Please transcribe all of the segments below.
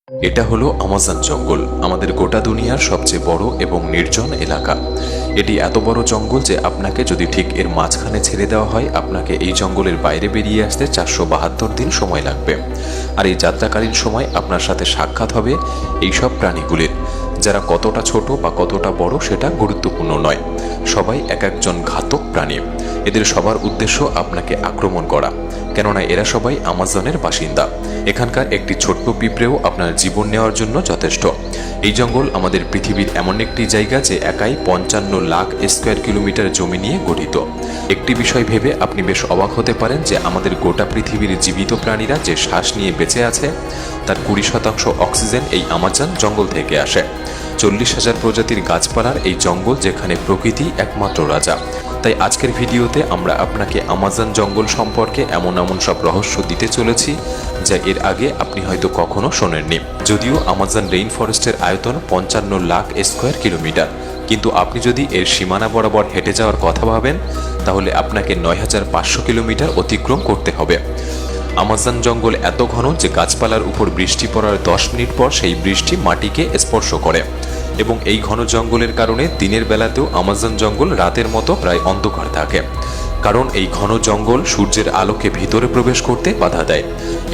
এটা হলো আমাজন জঙ্গল, আমাদের গোটা দুনিয়ার সবচেয়ে বড় এবং নির্জন এলাকা। এটি এত বড় জঙ্গল যে আপনাকে যদি ঠিক এর মাঝখানে ছেড়ে দেওয়া হয়, আপনাকে এই জঙ্গলের বাইরে বেরিয়ে আসতে 472 দিন সময় লাগবে। আর এই যাত্রাকালীন সময় আপনার সাথে সাক্ষাৎ হবে এইসব প্রাণীগুলির, যারা কতটা ছোট বা কতটা বড় সেটা গুরুত্বপূর্ণ নয়। সবাই এক একজন ঘাতক প্রাণী। এদের সবার উদ্দেশ্য আপনাকে আক্রমণ করা, কেননা এরা সবাই আমাজনের বাসিন্দা। এখানকার একটি ছোট্ট পিঁপড়েও আপনার জীবন নেওয়ার জন্য যথেষ্ট। এই জঙ্গল আমাদের পৃথিবীর এমন একটি জায়গা যে একাই 55 লাখ স্কোয়ার কিলোমিটার জমি নিয়ে গঠিত। একটি বিষয় ভেবে আপনি বেশ অবাক হতে পারেন যে আমাদের গোটা পৃথিবীর জীবিত প্রাণীরা যে শ্বাস নিয়ে বেঁচে আছে তার 20% অক্সিজেন এই আমাজন জঙ্গল থেকে আসে। 40,000 প্রজাতির গাছপালার এই জঙ্গল, যেখানে প্রকৃতি একমাত্র রাজা। তাই আজকের ভিডিওতে আমরা আপনাকে আমাজন জঙ্গল সম্পর্কে এমন সব রহস্য দিতে চলেছি যা এর আগে আপনি হয়তো কখনো শোনেননি। যদিও আমাজন রেইন ফরেস্টের আয়তন 55 লাখ স্কোয়ার কিলোমিটার, কিন্তু আপনি যদি এর সীমানা বরাবর হেঁটে যাওয়ার কথা ভাবেন তাহলে আপনাকে 9,500 কিলোমিটার অতিক্রম করতে হবে। আমাজন জঙ্গল এত ঘন যে গাছপালার উপর বৃষ্টি পড়ার 10 মিনিট পর সেই বৃষ্টি মাটিকে স্পর্শ করে, এবং এই ঘন জঙ্গলের কারণে দিনের বেলাতেও আমাজন জঙ্গল রাতের মতো প্রায় অন্ধকার থাকে, কারণ এই ঘন জঙ্গল সূর্যের আলোকে ভিতরে প্রবেশ করতে বাধা দেয়।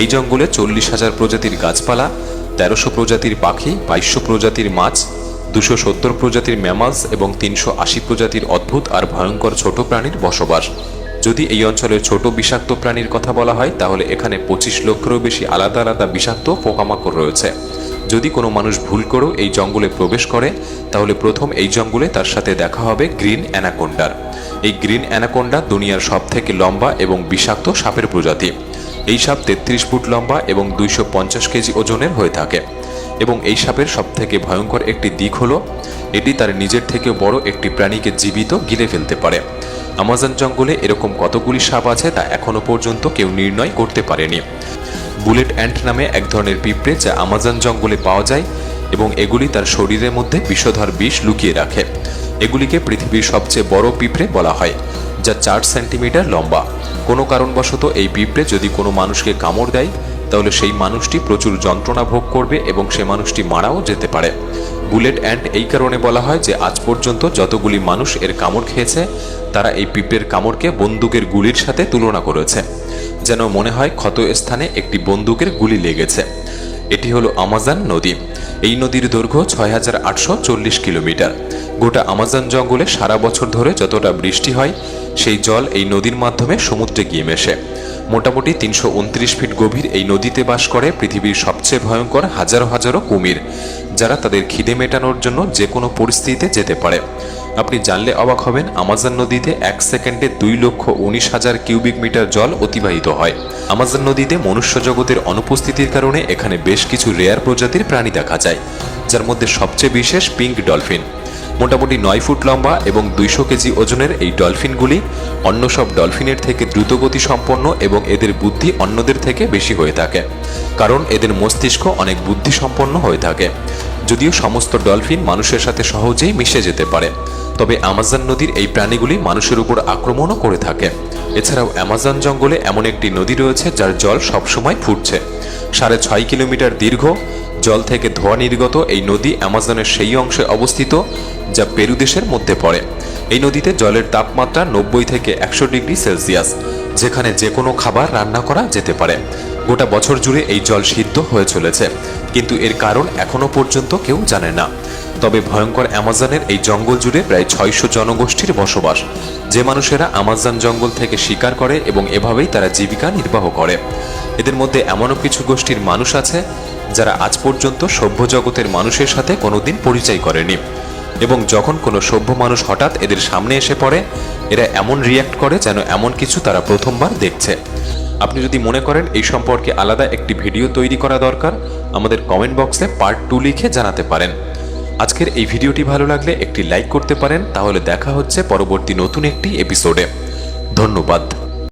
এই জঙ্গলে 40,000 প্রজাতির গাছপালা, 1300 প্রজাতির পাখি, 2200 প্রজাতির মাছ, 270 প্রজাতির ম্যামালস এবং 380 প্রজাতির অদ্ভুত আর ভয়ঙ্কর ছোট প্রাণীর বসবাস। যদি এই অঞ্চলের ছোট বিষাক্ত প্রাণীর কথা বলা হয় তাহলে এখানে 25 লক্ষেরও বেশি আলাদা আলাদা বিষাক্ত পোকামাকড় রয়েছে। যদি কোনো মানুষ ভুল করেও এই জঙ্গলে প্রবেশ করে তাহলে প্রথম এই জঙ্গলে তার সাথে দেখা হবে গ্রিন অ্যানাকোন্ডার। এই গ্রিন অ্যানাকোন্ডা দুনিয়ার সবথেকে লম্বা এবং বিষাক্ত সাপের প্রজাতি। এই সাপ 33 ফুট লম্বা এবং 250 কেজি ওজনের হয়ে থাকে, এবং এই সাপের সবথেকে ভয়ঙ্কর একটি দিক হলো এটি তার নিজের থেকে বড় একটি প্রাণীকে জীবিত গিলে ফেলতে পারে। আমাজন জঙ্গলে এরকম কতগুলি সাপ আছে তা এখনো পর্যন্ত কেউ নির্ণয় করতে পারেনি। বুলেট অ্যান্ট নামে এক ধরনের পিঁপড়ে যা আমাজন জঙ্গলে পাওয়া যায়, এবং এগুলি তার শরীরের মধ্যে বিষধর বিষ লুকিয়ে রাখে। এগুলিকে পৃথিবীর সবচেয়ে বড় পিঁপড়ে বলা হয়, যা 4 সেন্টিমিটার লম্বা। কোনো কারণবশত এই পিঁপড়ে যদি কোনো মানুষকে কামড় দেয় তাহলে সেই মানুষটি প্রচুর যন্ত্রণা ভোগ করবে এবং সে মানুষটি মারাও যেতে পারে। বুলেট অ্যান্ট এই কারণে বলা হয় যে আজ পর্যন্ত যতগুলি মানুষ এর কামড় খেয়েছে তারা এই পিঁপড়ের কামড়কে বন্দুকের গুলির সাথে তুলনা করেছে, যেন মনে হয় ক্ষত স্থানে একটি বন্দুকের গুলি লেগেছে। এটি হলো আমাজন নদী। এই নদীর দৈর্ঘ্য 6,840 কিলোমিটার। গোটা আমাজন জঙ্গলে সারা বছর ধরে যতটা বৃষ্টি হয় সেই জল এই নদীর মাধ্যমে সমুদ্রে গিয়ে মেশে। মোটামুটি 329 ফিট গভীর এই নদীতে বাস করে পৃথিবীর সবচেয়ে ভয়ঙ্কর হাজারো হাজারো কুমির, যারা তাদের খিদে মেটানোর জন্য যে কোনো পরিস্থিতিতে যেতে পারে। আপনি জানলে অবাক হবেন, আমাজন নদীতে 1 সেকেন্ডে 2,19,000 কিউবিক মিটার জল অতিবাহিত হয়। আমাজন নদীতে মনুষ্য জগতের অনুপস্থিতির কারণে এখানে বেশ কিছু রেয়ার প্রজাতির প্রাণী দেখা যায়, যার মধ্যে সবচেয়ে বিশেষ পিঙ্ক ডলফিন। মোটামুটি 9 ফুট লম্বা এবং 200 কেজি ওজনের এই ডলফিনগুলি অন্য সব ডলফিনের থেকে দ্রুতগতি সম্পন্ন, এবং এদের বুদ্ধি অন্যদের থেকে বেশি হয়ে থাকে, কারণ এদের মস্তিষ্ক অনেক বুদ্ধিসম্পন্ন হয়ে থাকে। যদিও সমস্ত ডলফিন মানুষের সাথে সহজেই মিশে যেতে পারে, তবে আমাজন নদীর এই প্রাণীগুলি মানুষের উপর আক্রমণও করে থাকে। এছাড়াও আমাজন জঙ্গলে এমন একটি নদী রয়েছে যার জল সবসময় ফুটছে। 6.5 কিলোমিটার দীর্ঘ, জল থেকে ধোঁয়া নির্গত এই নদী আমাজনের সেই অংশে অবস্থিত যা পেরু দেশের মধ্যে পড়ে। এই নদীতে জলের তাপমাত্রা 90 থেকে 100 ডিগ্রি সেলসিয়াস, যেখানে যে কোনো খাবার রান্না করা যেতে পারে। গোটা বছর জুড়ে এই জল সিদ্ধ হয়ে চলেছে, কিন্তু এর কারণ এখনো পর্যন্ত কেউ জানে না। তবে ভয়ঙ্কর আমাজনের এই জঙ্গল জুড়ে প্রায় 600 জনগোষ্ঠীর বসবাস, যে মানুষেরা আমাজন জঙ্গল থেকে শিকার করে এবং এভাবেই তারা জীবিকা নির্বাহ করে। এদের মধ্যে এমনও কিছু গোষ্ঠীর মানুষ আছে যারা আজ পর্যন্ত সভ্য জগতের মানুষের সাথে কোনোদিন পরিচয় করেনি, এবং যখন কোনো সভ্য মানুষ হঠাৎ এদের সামনে এসে পড়ে এরা এমন রিয়্যাক্ট করে যেন এমন কিছু তারা প্রথমবার দেখছে। আপনি যদি মনে করেন এই সম্পর্কে আলাদা একটি ভিডিও তৈরি করা দরকার, আমাদের কমেন্ট বক্সে পার্ট 2 লিখে জানাতে পারেন। আজকের এই ভিডিওটি ভালো লাগলে একটি লাইক করতে পারেন। তাহলে দেখা হচ্ছে পরবর্তী নতুন একটি এপিসোডে। ধন্যবাদ।